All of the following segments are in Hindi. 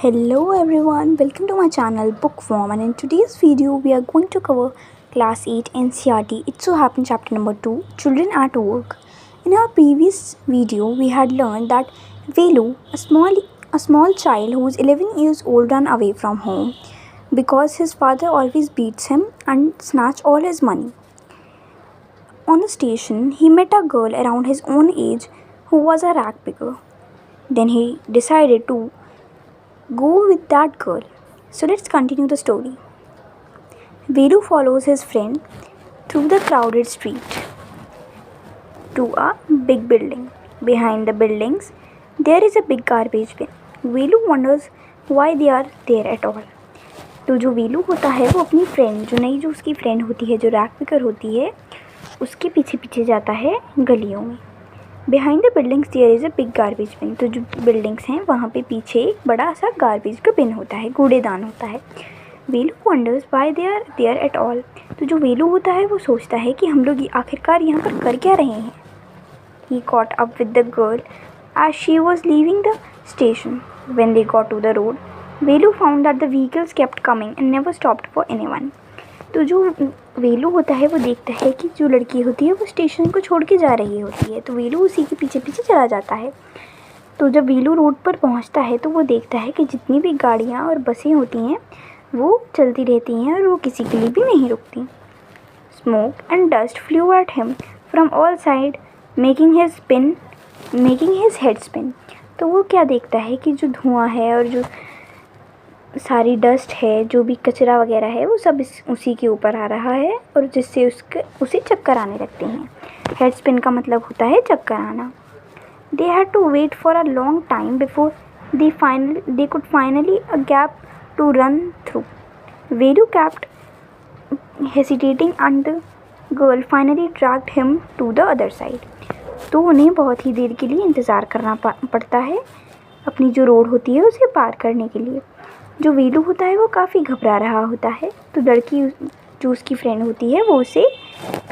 Hello everyone, welcome to my channel Bookworm, and in today's video we are going to cover class 8 NCERT. It so happens chapter number 2, Children at Work. In our previous video we had learned that Velu, a small child who is 11 years old, ran away from home because his father always beats him and snatch all his money. On the station he met a girl around his own age who was a rag picker. Then he decided to go with that girl. So let's continue the story. Velu follows his friend through the crowded street to a big building. Behind the buildings, there is a big garbage bin. Velu wonders why they are there at all. तो जो वेलू होता है वो अपनी फ्रेंड, जो उसकी फ्रेंड होती है, जो रैग पिकर होती है, उसके पीछे पीछे जाता है गलियों में. Behind the buildings there is a big garbage bin. तो जो बिल्डिंग्स हैं वहाँ पे पीछे एक बड़ा सा गार्बेज का बिन होता है, कूड़ेदान होता है. Velu wonders why they are there at all. तो जो वेलू होता है वो सोचता है कि हम लोग आखिरकार यहाँ पर कर क्या रहे हैं. He caught up with the girl as she was leaving the station. When they got to the road, Velu found that the vehicles kept coming and never stopped for anyone. तो जो वेलू होता है वो देखता है कि जो लड़की होती है वो स्टेशन को छोड़ के जा रही होती है, तो वेलू उसी के पीछे पीछे चला जाता है. तो जब वेलू रोड पर पहुंचता है तो वो देखता है कि जितनी भी गाड़ियां और बसें होती हैं वो चलती रहती हैं और वो किसी के लिए भी नहीं रुकती. Smoke and dust flu at him from all side making his head spin. तो वो क्या देखता है कि जो धुआं है और जो सारी डस्ट है, जो भी कचरा वगैरह है, वो सब उसी के ऊपर आ रहा है और जिससे उसे चक्कर आने लगते हैं. हेड स्पिन का मतलब होता है चक्कर आना. They had to wait for a long time before they could finally a gap to run through. Velu kept hesitating and the girl finally dragged him to the other side. तो उन्हें बहुत ही देर के लिए इंतज़ार करना पड़ता है अपनी जो रोड होती है उसे पार करने के लिए. जो वेलू होता है वो काफ़ी घबरा रहा होता है, तो लड़की जो उसकी फ्रेंड होती है वो उसे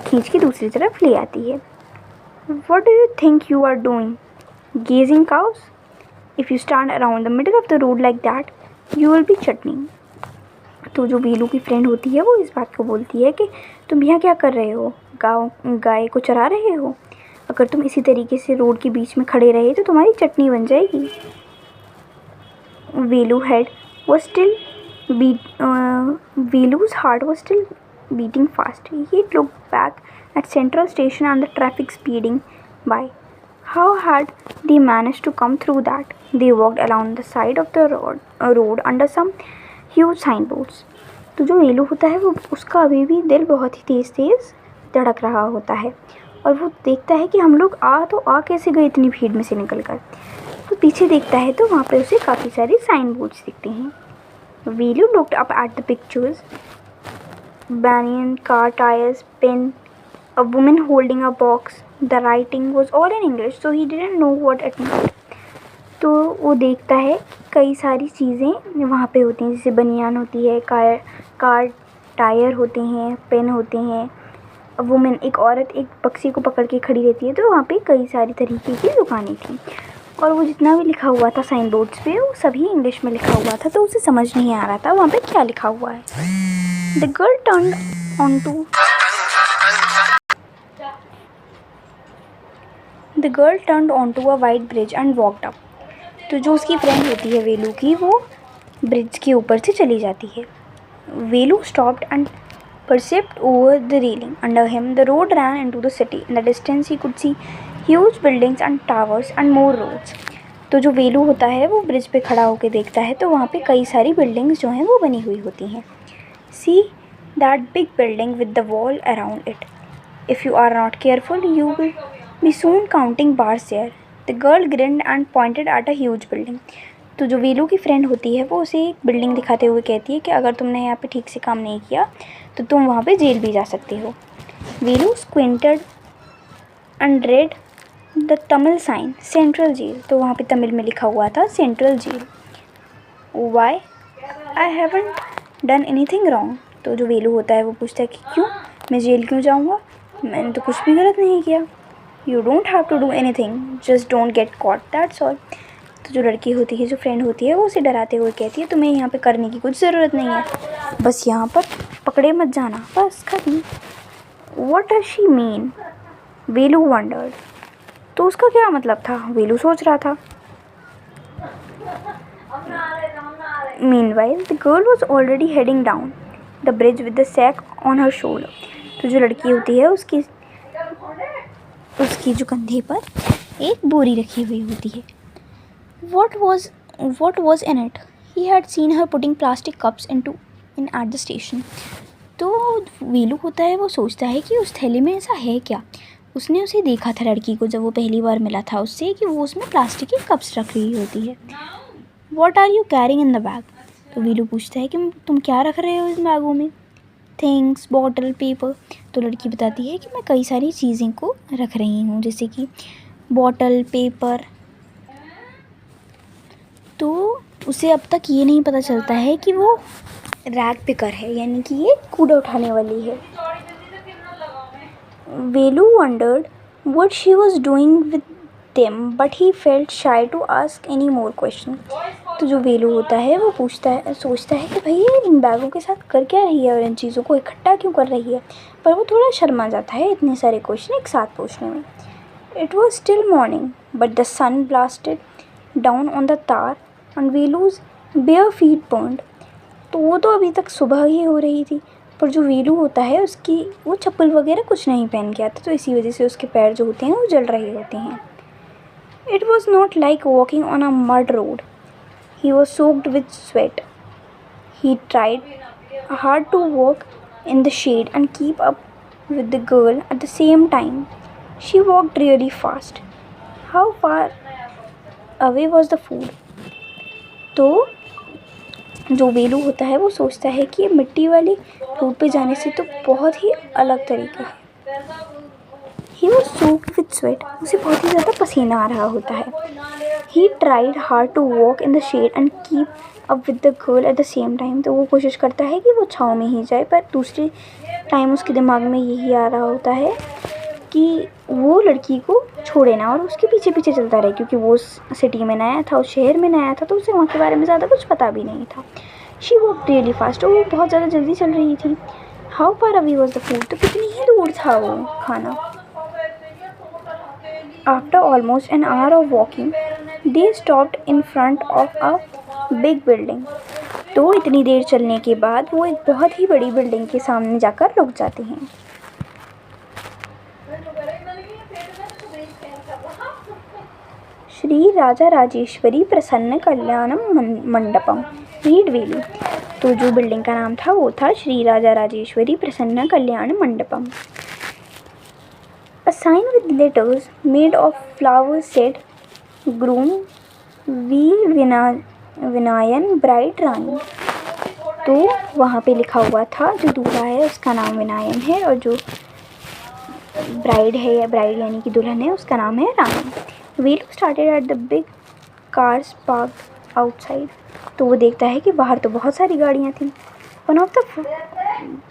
खींच के दूसरी तरफ ले आती है. What do you think you are doing? Gazing cows? If you stand around the middle of the road like that, you will be chutney. तो जो वेलू की फ्रेंड होती है वो इस बात को बोलती है कि तुम यहाँ क्या कर रहे हो, गाय को चरा रहे हो. अगर तुम इसी तरीके से रोड के बीच में खड़े रहे तो तुम्हारी चटनी बन जाएगी. Velu's heart was still beating fast. He looked back at Central Station and the traffic speeding by. How had they managed to come through that? They walked along the side of the road under some huge signboards. तो जो वेलू होता है वो उसका अभी भी दिल बहुत ही तेज़ तेज़ धड़क रहा होता है और वो देखता है कि हम लोग आ कैसे गए इतनी भीड़ में से निकल कर. तो पीछे देखता है तो वहाँ पे उसे काफ़ी सारे साइन बोर्ड्स दिखते हैं. वेलू looked up at the pictures. Banyan, car tires, pen, a woman holding a box. The writing was all in English, so he didn't know what it meant. तो वो देखता है कि कई सारी चीज़ें वहाँ पे होती हैं, जैसे बनियान होती है, कार टायर होते हैं, पेन होते हैं. वुमेन, एक औरत एक पक्षी को पकड़ के खड़ी रहती है. तो वहाँ पे कई सारी तरीके की दुकानें थी और वो जितना भी लिखा हुआ था साइन बोर्ड्स पे वो सभी इंग्लिश में लिखा हुआ था, तो उसे समझ नहीं आ रहा था वहाँ पे क्या लिखा हुआ है. The girl turned on to a wide bridge and walked up. तो जो उसकी फ्रेंड होती है वेलू की, वो ब्रिज के ऊपर से चली जाती है. Velu stopped and perceived over the railing. Under him, the road ran into the city. In the distance, he could see huge buildings and towers and more roads. तो जो वेलू होता है वो ब्रिज पे खड़ा होकर देखता है तो वहाँ पे कई सारी बिल्डिंग्स जो हैं वो बनी हुई होती हैं. See that big building with the wall around it. If you are not careful, you will be soon counting bars there. The girl grinned and pointed at a huge building. तो जो वेलू की फ्रेंड होती है वो उसे एक बिल्डिंग दिखाते हुए कहती है कि अगर तुमने यहाँ पे ठीक से काम नहीं किया तो तुम वहाँ पे जेल भी जा सकते हो. Velu squinted and read the Tamil sign central jail. तो वहाँ पे तमिल में लिखा हुआ था central jail. Why I haven't done anything wrong. तो जो वेलू होता है वो पूछता है कि क्यों, मैं जेल क्यों जाऊँगा, मैंने तो कुछ भी गलत नहीं किया. You don't have to do anything, just don't get caught, that's all. तो जो लड़की होती है, जो फ्रेंड होती है, वो उसे डराते हुए कहती है तुम्हें यहाँ पे करने की कुछ ज़रूरत नहीं है, बस यहाँ पर पकड़े मत जाना, बस खत्म। What does she mean? Velu wondered। तो उसका क्या मतलब था, वेलू सोच रहा था। Meanwhile, the girl was already heading down the bridge with the sack on her shoulder। तो जो लड़की होती है, उसकी जो कंधे पर एक बोरी रखी हुई होती है। What was in it? He had seen her putting plastic cups in at the station। तो वेलू होता है, वो सोचता है कि उस थैली में ऐसा है क्या। उसने उसे देखा था, लड़की को, जब वो पहली बार मिला था उससे, कि वो उसमें प्लास्टिक की कप्स रख रही होती है। What are you carrying in the bag? तो वेलू पूछता है कि तुम क्या रख रहे हो इस बैगों में। Things, bottle, paper. तो लड़की बताती है कि मैं कई सारी चीज़ें को रख रही हूँ, जैसे कि बॉटल, पेपर। तो उसे अब तक ये नहीं पता चलता है कि वो रैग पिकर है, यानी कि ये कूड़ा उठाने वाली है। वेलू wondered what she was doing with them, but he felt shy to ask any more question। तो जो वेलू होता है, वो सोचता है कि भाई ये इन बैगों के साथ कर क्या रही है और इन चीज़ों को इकट्ठा क्यों कर रही है, पर वो थोड़ा शर्मा जाता है इतने सारे क्वेश्चन एक साथ पूछने में। It was still morning, but the sun blasted down on the tar and वेलूज़ bare feet burned। तो वो तो अभी तक सुबह ही हो रही थी, पर जो वेलू होता है उसकी वो चप्पल वगैरह कुछ नहीं पहन के आता, तो इसी वजह से उसके पैर जो होते हैं वो जल रहे होते हैं। It was not like walking on a mud road। He was soaked with sweat। He tried hard to walk in the shade and keep up with the girl at the same time। She walked really fast। How far away was the food? तो जो वेलू होता है, वो सोचता है कि मिट्टी वाली रोड पे जाने से तो बहुत ही अलग तरीका है। He was soaked with sweat। उसे बहुत ही ज़्यादा पसीना आ रहा होता है। He tried hard to walk in the shade and keep up with the girl at the same time। तो वो कोशिश करता है कि वो छाँव में ही जाए, पर दूसरे टाइम उसके दिमाग में यही आ रहा होता है कि वो लड़की को छोड़े ना और उसके पीछे पीछे चलता रहे, क्योंकि वो उस सिटी में नया था, उस शहर में नया था, तो उसे वहाँ के बारे में ज़्यादा कुछ पता भी नहीं था। She walked really fast. वो बहुत ज़्यादा जल्दी चल रही थी। How far away was the food? तो कितनी ही दूर था वो खाना। After almost an hour of walking they stopped in front of a big building. तो इतनी देर चलने के बाद वो एक बहुत ही बड़ी बिल्डिंग के सामने जाकर रुक जाते हैं। श्री राजा राजेश्वरी प्रसन्न कल्याणम मंडपम, रीड वेलू। तो जो बिल्डिंग का नाम था वो था श्री राजा राजेश्वरी प्रसन्न कल्याण Mandapam. A sign with letters made of flowers said, "Groom V Vinayan bride Rani". तो वहाँ पे लिखा हुआ था, जो दूल्हा है उसका नाम विनायन है और जो ब्राइड है, या ब्राइड यानी कि दुल्हन है, उसका नाम है Rani. Velu started at the big cars parked outside. तो वो देखता है कि बाहर तो बहुत सारी गाड़ियाँ थीं। One of the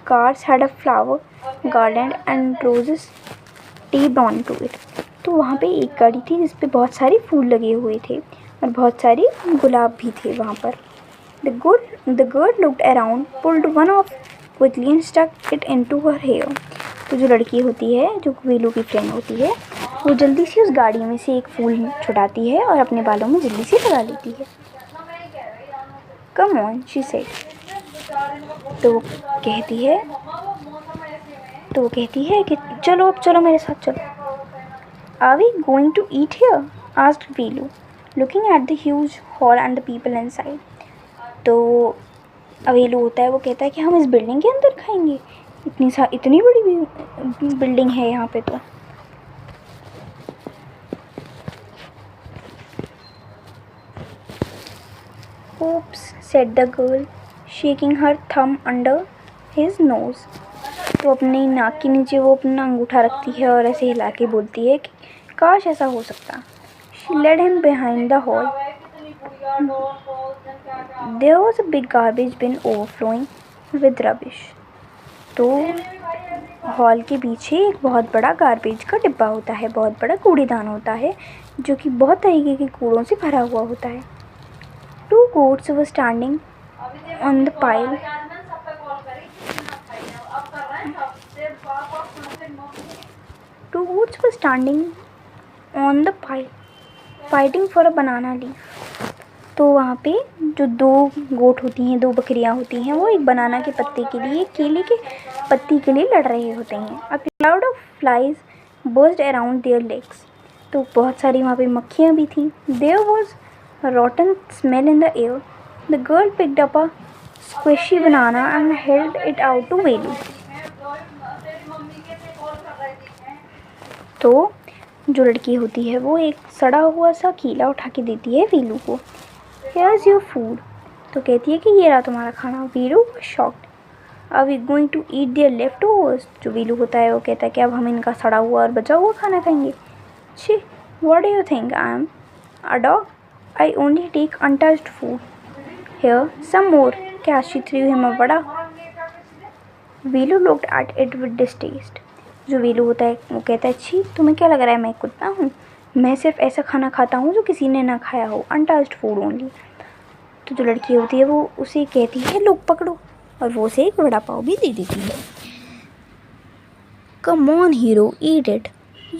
cars had a flower garden and roses taped on to it. तो वहाँ पे एक गाड़ी थी जिस पे बहुत सारे फूल लगे हुए थे और बहुत सारे गुलाब भी थे वहाँ पर। The girl looked around, pulled one off quickly and stuck it into her hair। तो जो लड़की होती है, जो वेलू की फ्रेंड होती है, वो जल्दी से उस गाड़ी में से एक फूल छुड़ाती है और अपने बालों में जल्दी से लगा लेती है। Come on, she said। तो वो कहती है कि चलो अब चलो मेरे साथ चलो। Are we going to eat here? asked Velu, looking at the huge hall and the people inside। तो वेलू होता है, वो कहता है कि हम इस बिल्डिंग के अंदर खाएंगे, इतनी बड़ी बिल्डिंग है यहाँ पे। तो Oops, said the girl, shaking her thumb under his nose। तो अपनी नाक के नीचे वो अपना अंगूठा रखती है और ऐसे हिला के बोलती है कि काश ऐसा हो सकता। She led him behind the hall। There was a big garbage bin overflowing with rubbish। तो हॉल के पीछे एक बहुत बड़ा गार्बेज का डिब्बा होता है, बहुत बड़ा कूड़ेदान होता है जो कि बहुत तरीके के कूड़ों से भरा हुआ होता है। To goats were standing on the pile. Two goats were standing on the pile, fighting for a banana leaf. तो वहाँ पे जो दो गोट होती हैं, दो बकरियाँ होती हैं, वो एक बनाना के पत्ते के लिए, केले के पत्ती के लिए लड़ रहे होते हैं। A cloud of flies buzzed around their legs. तो बहुत सारी वहाँ पे मक्खियाँ भी थीं। There was a rotten smell in the air. The girl picked up a squishy banana and held it out to Velu. तो जो लड़की होती है वो एक सड़ा हुआ सा केला उठा के देती है वीलू को। Here's your food. तो कहती है कि ये रहा तुम्हारा खाना। वीलू shocked. Are we going to eat their leftovers? जो वीलू होता है वो कहता है कि अब हम इनका सड़ा हुआ और बचा हुआ खाना खाएंगे। छी, what do you think I am? A dog? I only take untouched food. Here, some more. क्या she threw him a vada? वीलू looked at it with distaste. जो वीलू होता है वो कहता है, छी, तुम्हें क्या लग रहा है मैं कुत्ता हूँ? मैं सिर्फ ऐसा खाना खाता हूँ जो किसी ने ना खाया हो, अनटच्ड फूड ओनली। तो जो लड़की होती है वो उसे कहती है लो पकड़ो, और वो उसे एक वड़ा पाव भी दे देती है। Come on hero, eat it.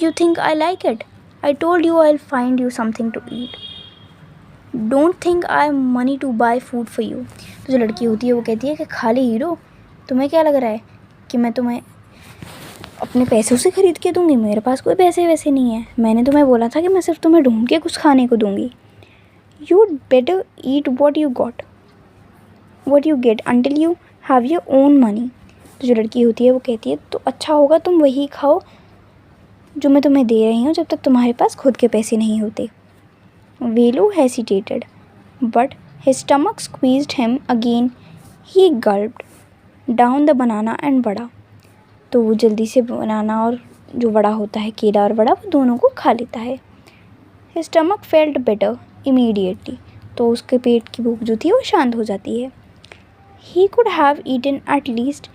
You think I like it? I told you I will find you something to eat. Don't think I am money to buy food for you. तो जो लड़की होती है वो कहती है कि खाली हीरो, तुम्हें क्या लग रहा है कि मैं तुम्हें अपने पैसों से ख़रीद के दूंगी? मेरे पास कोई पैसे वैसे नहीं है। मैंने तुम्हें बोला था कि मैं सिर्फ तुम्हें ढूंढ के कुछ खाने को दूंगी। You better eat what you get until you have your own money. तो जो लड़की होती है वो कहती है तो अच्छा होगा तुम वही खाओ जो मैं तुम्हें दे रही हूँ जब तक तुम्हारे पास खुद के पैसे नहीं होते। Velu hesitated but his stomach squeezed him again. He gulped down the banana and vada. तो वो जल्दी से बनाना और जो वड़ा होता है, केला और वड़ा, वो दोनों को खा लेता है। His stomach felt better immediately. तो उसके पेट की भूख जो थी वो शांत हो जाती है। He could have eaten at least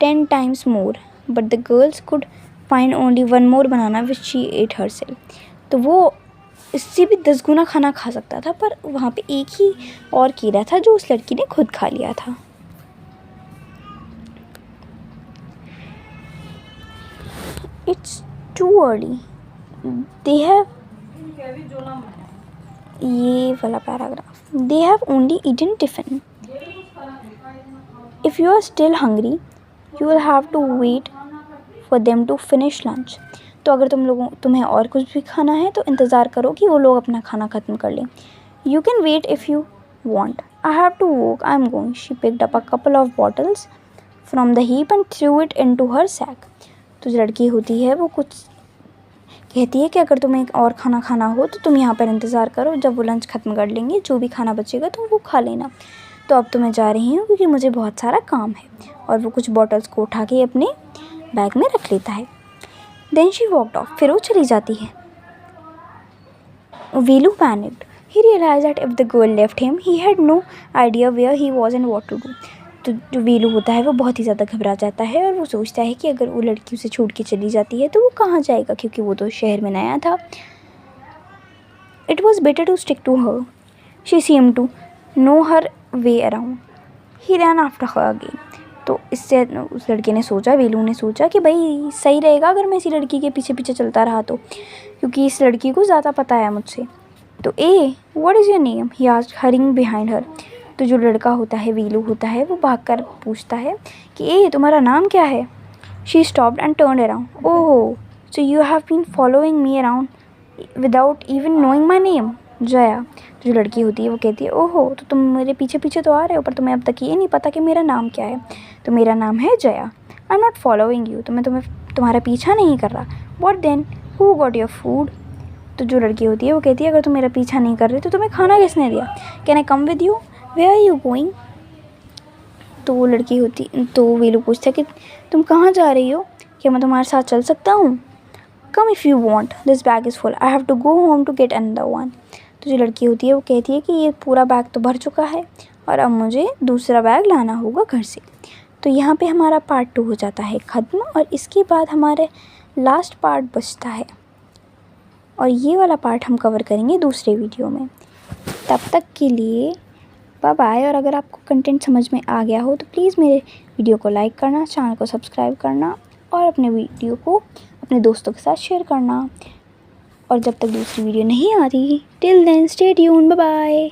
10 times more, but the girls could find only 1 more banana which she ate herself. तो वो इससे भी 10 गुना खाना खा सकता था, पर वहाँ पे एक ही और केला था जो उस लड़की ने खुद खा लिया था। It's too early. They have ये वाला paragraph. They have only eaten tiffin. If you are still hungry, you will have to wait for them to finish lunch. तो अगर तुम्हें और कुछ भी खाना है तो इंतज़ार करो कि वो लोग अपना खाना ख़त्म कर लें। You can wait if you want. I have to walk. I'm going. She picked up a couple of bottles from the heap and threw it into her sack. तो जो लड़की होती है वो कुछ कहती है कि अगर तुम्हें और खाना खाना हो तो तुम यहाँ पर इंतज़ार करो, जब वो लंच ख़त्म कर लेंगे जो भी खाना बचेगा तो वो खा लेना। तो अब तो मैं जा रही हूँ क्योंकि मुझे बहुत सारा काम है। और वो कुछ बॉटल्स को उठा के अपने बैग में रख लेता है। Then she walked off. फिर वो चली जाती है। Velu panicked. He realise that if the girl left him he had no idea where he was and what to do. तो जो वीलू होता है वो बहुत ही ज़्यादा घबरा जाता है और वो सोचता है कि अगर वो लड़की उसे छोड़ के चली जाती है तो वो कहाँ जाएगा, क्योंकि वो तो शहर में नया था। It was better to stick to her. She seemed to know her way around. He ran after her again. तो इससे उस लड़के ने सोचा, वीलू ने सोचा कि भाई सही रहेगा अगर मैं इसी लड़की के पीछे पीछे चलता रहा तो, क्योंकि इस लड़की को ज़्यादा पता है मुझसे। तो a what is your name, he asked hurrying behind her. तो जो लड़का होता है, वीलू होता है, वो भागकर पूछता है कि ए तुम्हारा नाम क्या है। She stopped and turned around. Oh so you have been following me around without even knowing my name, Jaya. तो जो लड़की होती है वो कहती है ओहो तो तुम मेरे पीछे पीछे तो आ रहे हो पर तुम्हें अब तक ये नहीं पता कि मेरा नाम क्या है। तो मेरा नाम है Jaya. I am not following you. तो मैं तुम्हारा पीछा नहीं कर रहा। What then, who got your food. तो जो लड़की होती है वो कहती है अगर तुम मेरा पीछा नहीं कर रहे तो तुम्हें खाना किसने दिया। Can I come with you, where are you going. तो वो लड़की होती तो वीलू पूछता है कि तुम कहाँ जा रही हो, क्या मैं तुम्हारे साथ चल सकता हूँ। Come if you want, this bag is full, I have to go home to get another one. तो जो लड़की होती है वो कहती है कि ये पूरा बैग तो भर चुका है और अब मुझे दूसरा बैग लाना होगा घर से। तो यहाँ पे हमारा पार्ट 2 हो जाता है ख़त्म और इसके बाद हमारे लास्ट पार्ट बचता है और ये वाला पार्ट हम कवर करेंगे दूसरे वीडियो में। तब तक के लिए बाय बाय। और अगर आपको कंटेंट समझ में आ गया हो तो प्लीज़ मेरे वीडियो को लाइक करना, चैनल को सब्सक्राइब करना और अपने वीडियो को अपने दोस्तों के साथ शेयर करना। और जब तक दूसरी वीडियो नहीं आ रही, till then stay tuned, bye bye.